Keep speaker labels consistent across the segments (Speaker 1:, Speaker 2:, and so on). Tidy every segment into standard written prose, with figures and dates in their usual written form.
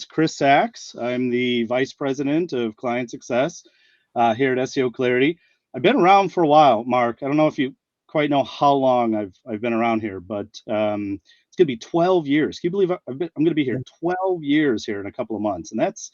Speaker 1: Chris Sachs. I'm the Vice President of Client Success here at SEO Clarity. I've been around for a while, Mark. I don't know if you quite know how long I've been around here, but it's going to be 12 years. Can you believe I'm going to be here 12 years here in a couple of months, and that's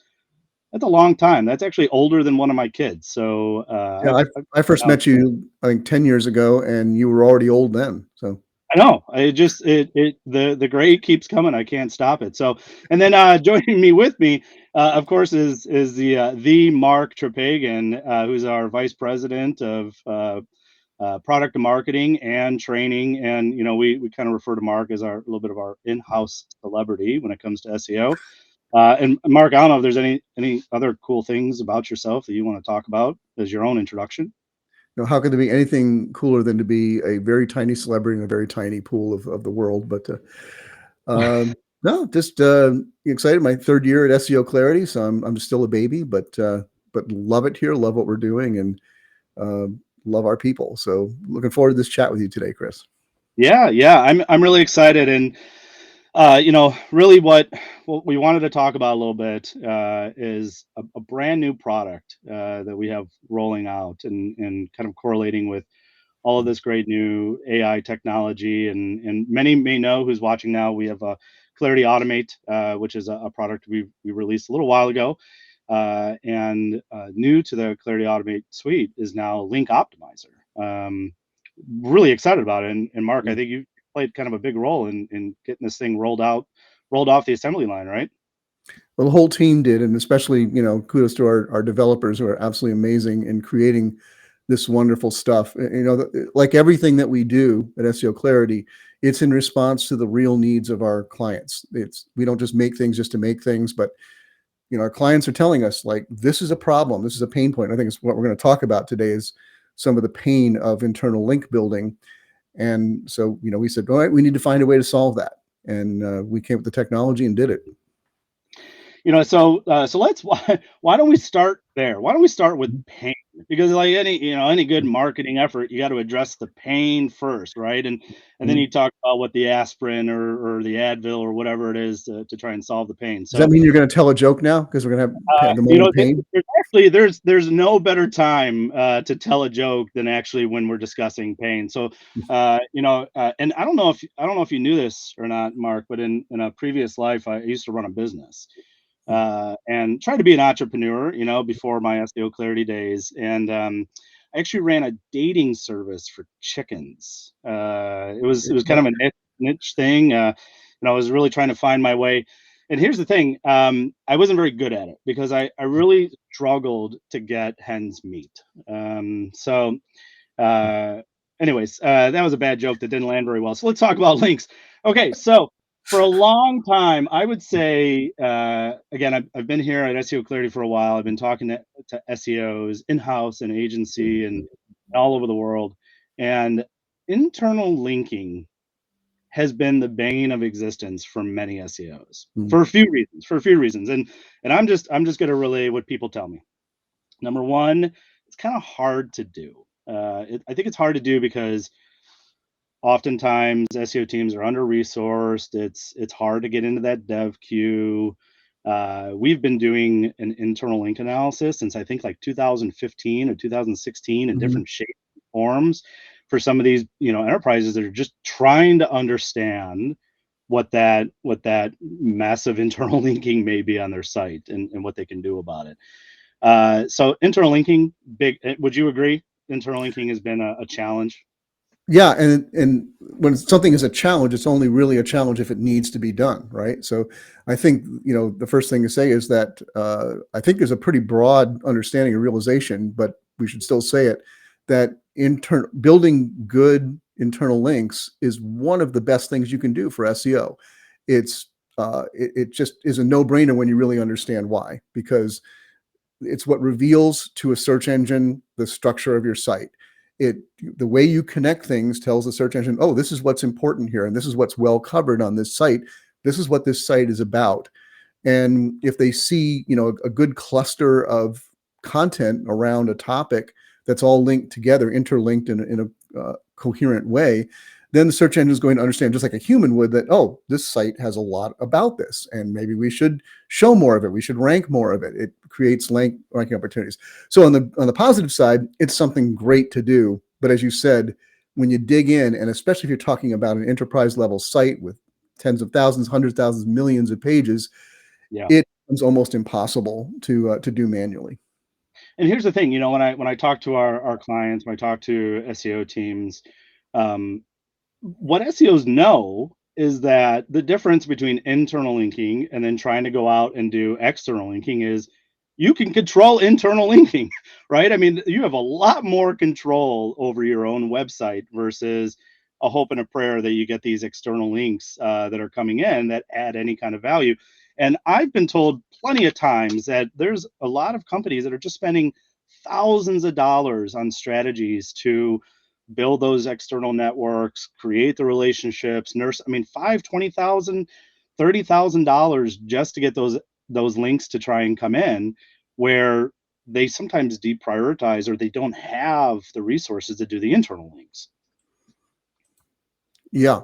Speaker 1: a long time. That's actually older than one of my kids. So
Speaker 2: Yeah, I first met you, I think, 10 years ago, and you were already old then. So
Speaker 1: I know. The gray keeps coming. I can't stop it. So, and then joining me with me, of course, is the Mark Traphagen, who's our Vice President of product and marketing and training. And we kind of refer to Mark as our a little bit of our in-house celebrity when it comes to SEO. And Mark, I don't know if there's any other cool things about yourself that you want to talk about as your own introduction.
Speaker 2: how could there be anything cooler than to be a very tiny celebrity in a very tiny pool of the world? But no, just excited. My third year at SEO Clarity, so I'm still a baby, but love it here. Love what we're doing, and love our people. So looking forward to this chat with you today, Chris.
Speaker 1: Yeah, I'm really excited, and really what we wanted to talk about a little bit is a brand new product that we have rolling out, and kind of correlating with all of this great new AI technology. And many may know who's watching now, we have a Clarity Automate, which is a product we released a little while ago. And new to the Clarity Automate suite is now Link Optimizer. Really excited about it. And Mark, I think you played kind of a big role in getting this thing rolled off the assembly line, right?
Speaker 2: Well, the whole team did, and especially, kudos to our developers who are absolutely amazing in creating this wonderful stuff. Like everything that we do at SEO Clarity, it's in response to the real needs of our clients. We don't just make things just to make things, but our clients are telling us, like, this is a problem, this is a pain point. I think it's what we're going to talk about today, is some of the pain of internal link building. And so, we said, all right, we need to find a way to solve that. And we came up with the technology and did it.
Speaker 1: So let's why don't we start there? Why don't we start with pain? Because like any good marketing effort, you got to address the pain first, right? And then you talk about what the aspirin or the Advil or whatever it is to try and solve the pain. So
Speaker 2: does that mean you're going to tell a joke now? Because we're going to have the moment of pain.
Speaker 1: There's no better time to tell a joke than actually when we're discussing pain. So and I don't know if you knew this or not, Mark, but in a previous life, I used to run a business. And tried to be an entrepreneur, before my SEO Clarity days. And I actually ran a dating service for chickens. It was kind of a niche thing. I was really trying to find my way. And here's the thing, I wasn't very good at it because I really struggled to get hens meat. Anyways, that was a bad joke that didn't land very well. So let's talk about links. Okay, so for a long time, I would say, again, I've been here at SEO Clarity for a while. I've been talking to SEOs in-house and agency and all over the world. And internal linking has been the bane of existence for many SEOs for a few reasons. And I'm just going to relay what people tell me. Number one, it's kind of hard to do. I think it's hard to do because oftentimes SEO teams are under-resourced. It's hard to get into that dev queue. We've been doing an internal link analysis since I think like 2015 or 2016 in different shapes and forms for some of these enterprises that are just trying to understand what that massive internal linking may be on their site and what they can do about it. So internal linking, big. Would you agree? Internal linking has been a challenge.
Speaker 2: Yeah, and when something is a challenge, it's only really a challenge if it needs to be done, right? So I think the first thing to say is that I think there's a pretty broad understanding or realization, but we should still say it, that building good internal links is one of the best things you can do for SEO. It just is a no-brainer when you really understand why, because it's what reveals to a search engine the structure of your site. The way you connect things tells the search engine, oh, this is what's important here, and this is what's well covered on this site. This is what this site is about. And if they see, a good cluster of content around a topic that's all linked together, interlinked in a coherent way, then the search engine is going to understand, just like a human would, that, oh, this site has a lot about this, and maybe we should show more of it. We should rank more of it. It creates ranking opportunities. So on the positive side, it's something great to do. But as you said, when you dig in, and especially if you're talking about an enterprise level site with tens of thousands, hundreds of thousands, millions of pages,
Speaker 1: Yeah.
Speaker 2: it becomes almost impossible to do manually.
Speaker 1: And here's the thing, when I talk to our clients, when I talk to SEO teams, um, what SEOs know is that the difference between internal linking and then trying to go out and do external linking is you can control internal linking, right? I mean, you have a lot more control over your own website versus a hope and a prayer that you get these external links that are coming in that add any kind of value. And I've been told plenty of times that there's a lot of companies that are just spending thousands of dollars on strategies to build those external networks, create the relationships, nurse. I mean, five, 20,000, $30,000 just to get those links to try and come in, where they sometimes deprioritize or they don't have the resources to do the internal links.
Speaker 2: Yeah.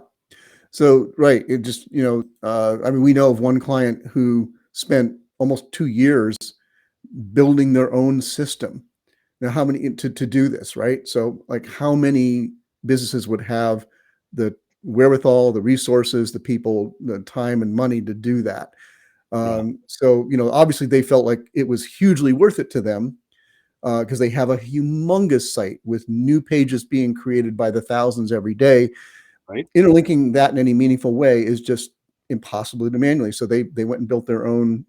Speaker 2: So, right. It just, I mean, we know of one client who spent almost 2 years building their own system. Now, how many to do this, right? So, like, how many businesses would have the wherewithal, the resources, the people, the time and money to do that?
Speaker 1: Yeah,
Speaker 2: So, obviously they felt like it was hugely worth it to them because they have a humongous site with new pages being created by the thousands every day.
Speaker 1: right.
Speaker 2: Interlinking that in any meaningful way is just impossible to do manually. So they went and built their own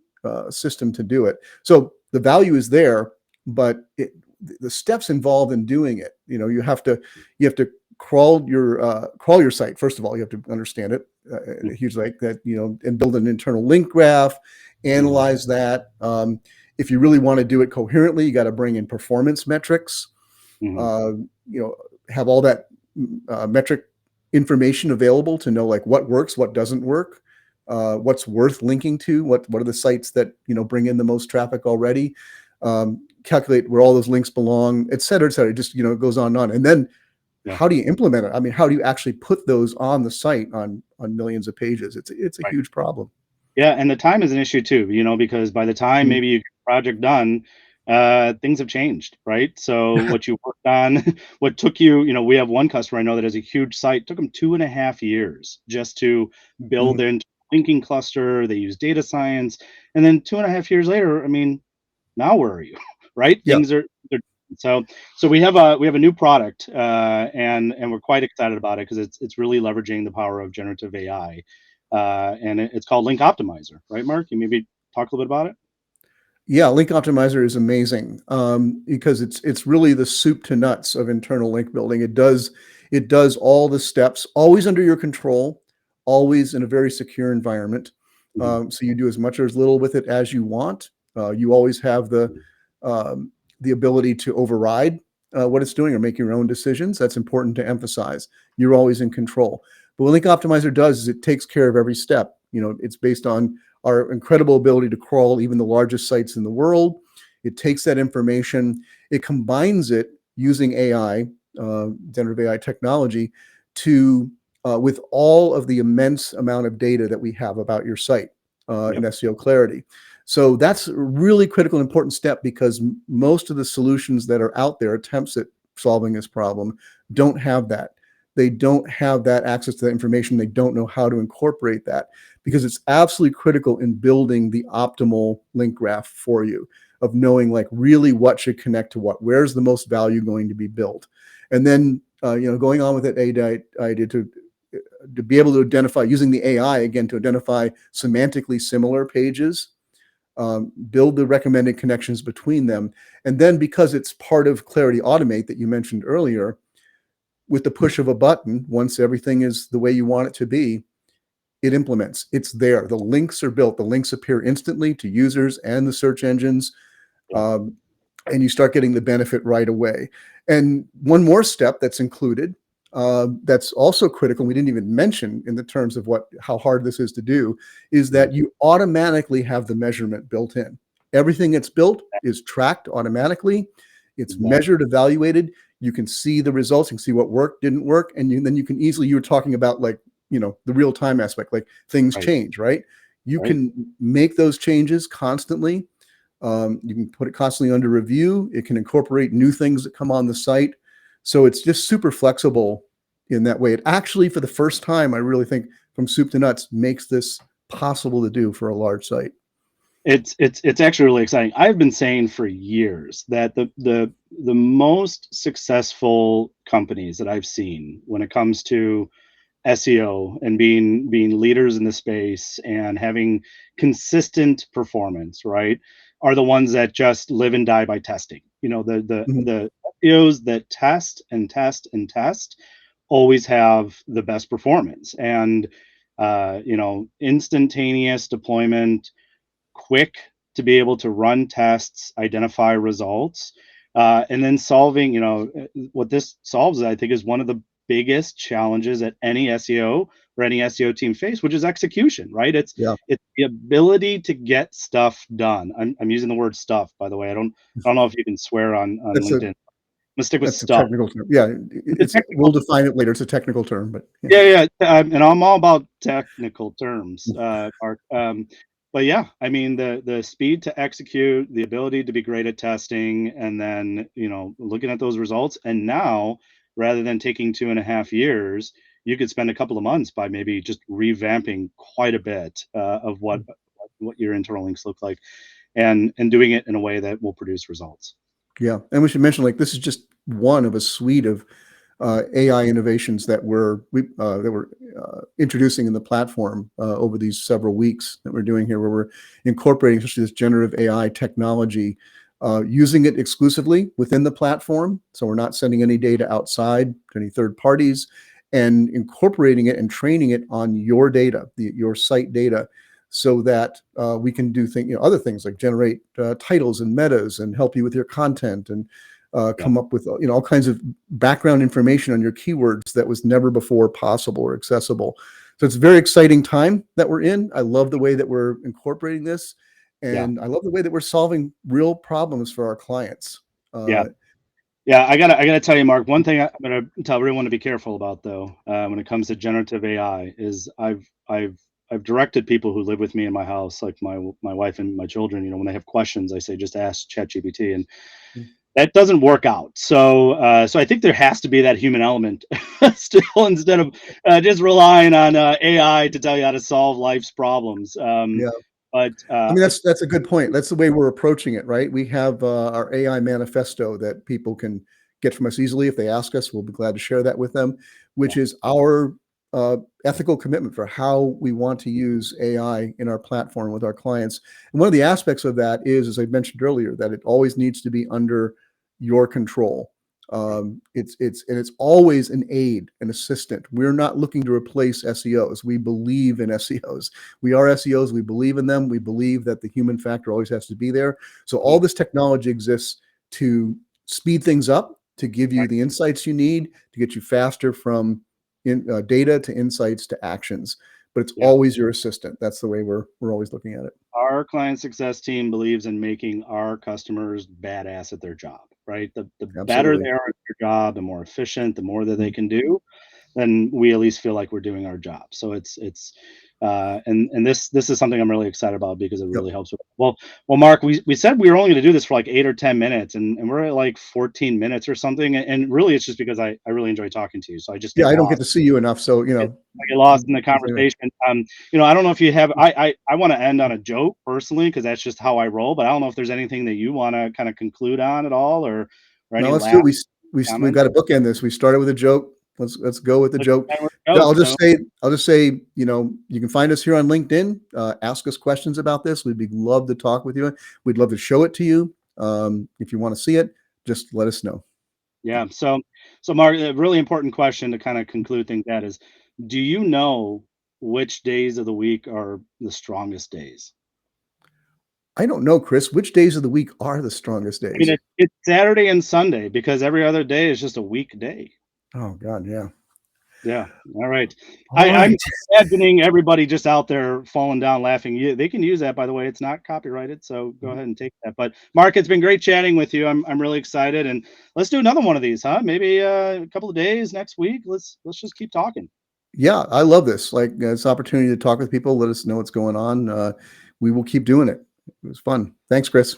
Speaker 2: system to do it. So the value is there, but the steps involved in doing it, you have to crawl your site. First of all, you have to understand it,
Speaker 1: Mm,
Speaker 2: a huge like that, and build an internal link graph,
Speaker 1: mhm,
Speaker 2: analyze that. If you really want to do it coherently, you got to bring in performance metrics.
Speaker 1: mhm,
Speaker 2: Uh, you know, have all that metric information available to know like what works, what doesn't work, what's worth linking to, what are the sites that bring in the most traffic already, calculate where all those links belong, et cetera, et cetera. Just it goes on and on. And then
Speaker 1: yeah,
Speaker 2: how do you implement it? I mean, how do you actually put those on the site on millions of pages? It's a
Speaker 1: right.
Speaker 2: huge problem.
Speaker 1: Yeah, and the time is an issue too, because by the time
Speaker 2: Mm.
Speaker 1: maybe you get the project done, things have changed, right? So what you worked on, what took you, we have one customer I know that has a huge site, took them 2.5 years just to build
Speaker 2: Mhm.
Speaker 1: their linking cluster. They use data science, and then 2.5 years later, I mean, now where are you, right?
Speaker 2: Yeah.
Speaker 1: They're, so we have a new product, and we're quite excited about it because it's really leveraging the power of generative AI, and it's called Link Optimizer, right, Mark? You maybe talk a little bit about it.
Speaker 2: Yeah, Link Optimizer is amazing because it's really the soup to nuts of internal link building. It does all the steps, always under your control, always in a very secure environment.
Speaker 1: Mhm.
Speaker 2: So you do as much or as little with it as you want. You always have the ability to override what it's doing or make your own decisions. That's important to emphasize. You're always in control. But what Link Optimizer does is it takes care of every step. It's based on our incredible ability to crawl even the largest sites in the world. It takes that information, it combines it using AI, generative AI technology, to with all of the immense amount of data that we have about your site in
Speaker 1: Yep.
Speaker 2: SEO clarity. So that's a really critical and important step because most of the solutions that are out there, attempts at solving this problem, don't have that. They don't have that access to that information. They don't know how to incorporate that because it's absolutely critical in building the optimal link graph for you, of knowing like really what should connect to what, where's the most value going to be built. And then going on with it, I did to be able to identify, using the AI again, to identify semantically similar pages, build the recommended connections between them. And then, because it's part of Clarity Automate that you mentioned earlier, with the push of a button, once everything is the way you want it to be, it implements. It's there. The links are built. The links appear instantly to users and the search engines.
Speaker 1: Yeah.
Speaker 2: Um, and you start getting the benefit right away. And one more step that's included, that's also critical, we didn't even mention in the terms of how hard this is to do, is
Speaker 1: Mhm.
Speaker 2: that you automatically have the measurement built in. Everything that's built is tracked automatically. It's
Speaker 1: Exactly.
Speaker 2: measured, evaluated. You can see the results, you can see what worked, didn't work, and then you can easily, you were talking about like, the real time aspect, like things
Speaker 1: Right.
Speaker 2: change, right? You
Speaker 1: Right.
Speaker 2: can make those changes constantly. You can put it constantly under review. It can incorporate new things that come on the site. So it's just super flexible in that way. It actually, for the first time, I really think from soup to nuts makes this possible to do for a large site.
Speaker 1: It's actually really exciting. I've been saying for years that the most successful companies that I've seen when it comes to SEO and being leaders in the space and having consistent performance, right, are the ones that just live and die by testing.
Speaker 2: Mhm.
Speaker 1: The SEOs that test and test and test always have the best performance. And instantaneous deployment, quick to be able to run tests, identify results, and then solving, what this solves, I think, is one of the biggest challenges that any SEO or any SEO team face, which is execution, right?
Speaker 2: Yeah,
Speaker 1: It's the ability to get stuff done. I'm using the word stuff, by the way. I don't know if you can swear on
Speaker 2: that's a
Speaker 1: LinkedIn. I'm gonna stick with
Speaker 2: that's a
Speaker 1: stuff.
Speaker 2: technical term. Yeah,
Speaker 1: It's a
Speaker 2: it's
Speaker 1: technical.
Speaker 2: we'll define it later. It's a technical term, but yeah.
Speaker 1: Yeah, yeah, and I'm all about technical terms, Mark. But yeah, I mean the speed to execute, the ability to be great at testing, and then looking at those results. And now, rather than taking 2.5 years, you could spend a couple of months by maybe just revamping quite a bit of what your internal links look like, and doing it in a way that will produce results.
Speaker 2: Yeah, and we should mention, like, this is just one of a suite of AI innovations that we're introducing in the platform over these several weeks that we're doing here, where we're incorporating especially this generative AI technology, using it exclusively within the platform. So we're not sending any data outside to any third parties, and incorporating it and training it on your data, your site data, so that we can do other things like generate titles and metas and help you with your content, and
Speaker 1: Yep.
Speaker 2: come up with all kinds of background information on your keywords that was never before possible or accessible. So it's a very exciting time that we're in. I love the way that we're incorporating this,
Speaker 1: Yeah.
Speaker 2: and I love the way that we're solving real problems for our clients.
Speaker 1: Yeah.
Speaker 2: Uh,
Speaker 1: Yeah, I gotta tell you, Mark. One thing I'm gonna tell everyone to be careful about, though, when it comes to generative AI, is I've directed people who live with me in my house, like my wife and my children. When they have questions, I say just ask ChatGPT, and that doesn't work out. So I think there has to be that human element still, instead of just relying on AI to tell you how to solve life's problems.
Speaker 2: yeah.
Speaker 1: But
Speaker 2: I mean, that's a good point. That's the way we're approaching it, right? We have our AI manifesto that people can get from us easily if they ask us. We'll be glad to share that with them,
Speaker 1: yeah,
Speaker 2: which is our ethical commitment for how we want to use AI in our platform with our clients. And one of the aspects of that is, as I mentioned earlier, that it always needs to be under your control.
Speaker 1: right,
Speaker 2: It's always an aid, an assistant. We're not looking to replace SEOs. We believe in SEOs. We are SEOs. We believe in them. We believe that the human factor always has to be there. So all
Speaker 1: yeah,
Speaker 2: this technology exists to speed things up, to give you
Speaker 1: right,
Speaker 2: the insights you need, to get you faster from data to insights to actions. But it's
Speaker 1: yeah.
Speaker 2: always your assistant. That's the way we're always looking at it.
Speaker 1: Our client success team believes in making our customers badass at their job, right? The better
Speaker 2: Absolutely.
Speaker 1: they are at their job, the more efficient, the more that they
Speaker 2: Mhm.
Speaker 1: can do, then we at least feel like we're doing our job. So and this is something I'm really excited about because it
Speaker 2: Yep.
Speaker 1: really helps with. Well, Mark, we said we were only going to do this for like 8 or 10 minutes, and we're at like 14 minutes or something. And really, it's just because I really enjoy talking to you, so I just
Speaker 2: Yeah,
Speaker 1: get
Speaker 2: I don't get
Speaker 1: lost.
Speaker 2: to see you enough, so
Speaker 1: I get lost in the conversation. I don't know if you have. I want to end on a joke personally because that's just how I roll. But I don't know if there's anything that you want to kind of conclude on at all, or any
Speaker 2: No, let's do it.
Speaker 1: last
Speaker 2: We've
Speaker 1: comments.
Speaker 2: got to bookend this. We started with a joke. Let's go with the
Speaker 1: Let's
Speaker 2: joke.
Speaker 1: end with a
Speaker 2: Yeah,
Speaker 1: joke. So
Speaker 2: I'll just say, you can find us here on LinkedIn. Ask us questions about this. We'd be love to talk with you. We'd love to show it to you. If you want to see it, just let us know.
Speaker 1: yeah. So Mark, a really important question to kind of conclude things that is, do you know which days of the week are the strongest days?
Speaker 2: I don't know, Chris, which days of the week are the strongest
Speaker 1: I mean,
Speaker 2: days?
Speaker 1: it's Saturday and Sunday because every other day is just a weekday.
Speaker 2: Oh God, yeah.
Speaker 1: Yeah. All right.
Speaker 2: All
Speaker 1: I'm
Speaker 2: right.
Speaker 1: imagining everybody just out there falling down laughing. They can use that, by the way. It's not copyrighted, so go ahead and take that. But Mark, it's been great chatting with you. I'm really excited, and let's do another one of these, huh? Maybe a couple of days next week. Let's just keep talking.
Speaker 2: Yeah, I love this. Like, this opportunity to talk with people, let us know what's going on. We will keep doing it. It was fun. Thanks, Chris.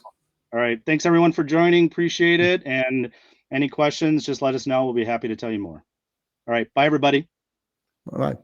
Speaker 1: All right. Thanks everyone for joining. Appreciate it. And any questions, just let us know. We'll be happy to tell you more. All right. Bye, everybody.
Speaker 2: Bye.